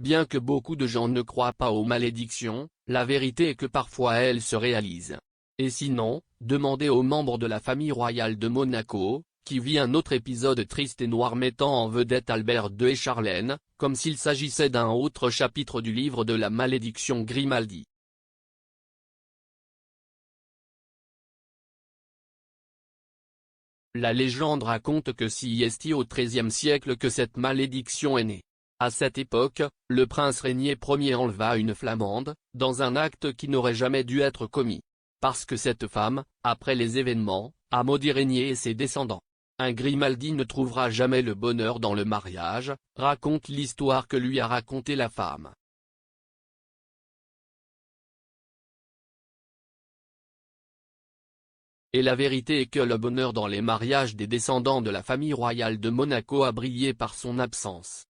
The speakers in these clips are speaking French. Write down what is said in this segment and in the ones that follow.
bien que beaucoup de gens ne croient pas aux malédictions, la vérité est que parfois elles se réalisent. Et sinon, demandez aux membres de la famille royale de Monaco, qui vit un autre épisode triste et noir mettant en vedette Albert II et Charlène, comme s'il s'agissait d'un autre chapitre du livre de la malédiction Grimaldi. La légende raconte que c'est au XIIIe siècle que cette malédiction est née. À cette époque, le prince Régnier Ier enleva une flamande, dans un acte qui n'aurait jamais dû être commis. Parce que cette femme, après les événements, a maudit Régnier et ses descendants. Un Grimaldi ne trouvera jamais le bonheur dans le mariage, raconte l'histoire que lui a racontée la femme. Et la vérité est que le bonheur dans les mariages des descendants de la famille royale de Monaco a brillé par son absence.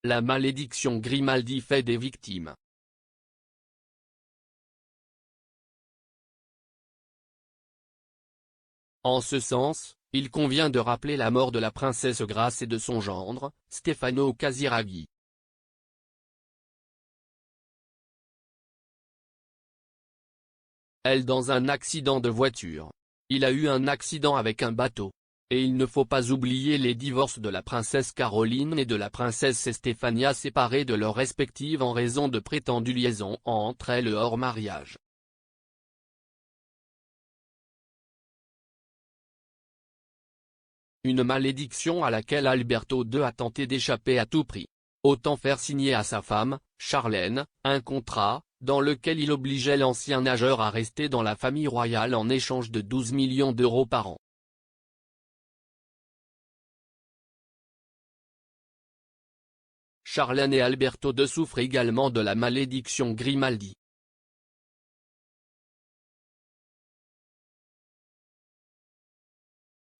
La malédiction Grimaldi fait des victimes. En ce sens, il convient de rappeler la mort de la princesse Grace et de son gendre, Stefano Casiraghi. Elle dans un accident de voiture. Il a eu un accident avec un bateau. Et il ne faut pas oublier les divorces de la princesse Caroline et de la princesse Estefania séparées de leurs respectives en raison de prétendues liaisons entre elles hors mariage. Une malédiction à laquelle Alberto II a tenté d'échapper à tout prix. Autant faire signer à sa femme, Charlène, un contrat, dans lequel il obligeait l'ancien nageur à rester dans la famille royale en échange de 12 millions d'euros par an. Charlène et Alberto II souffrent également de la malédiction Grimaldi.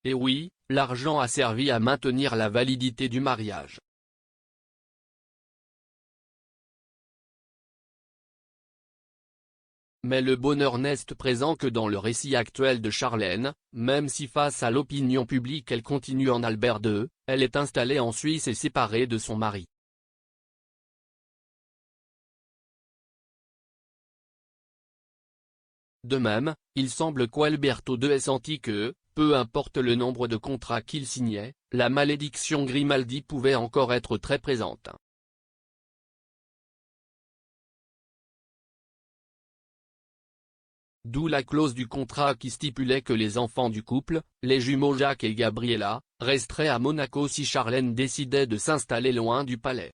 Et oui, l'argent a servi à maintenir la validité du mariage. Mais le bonheur n'est présent que dans le récit actuel de Charlène, même si face à l'opinion publique elle continue en Albert II, elle est installée en Suisse et séparée de son mari. De même, il semble qu'Alberto II ait senti que, peu importe le nombre de contrats qu'il signait, la malédiction Grimaldi pouvait encore être très présente. D'où la clause du contrat qui stipulait que les enfants du couple, les jumeaux Jacques et Gabriella, resteraient à Monaco si Charlène décidait de s'installer loin du palais.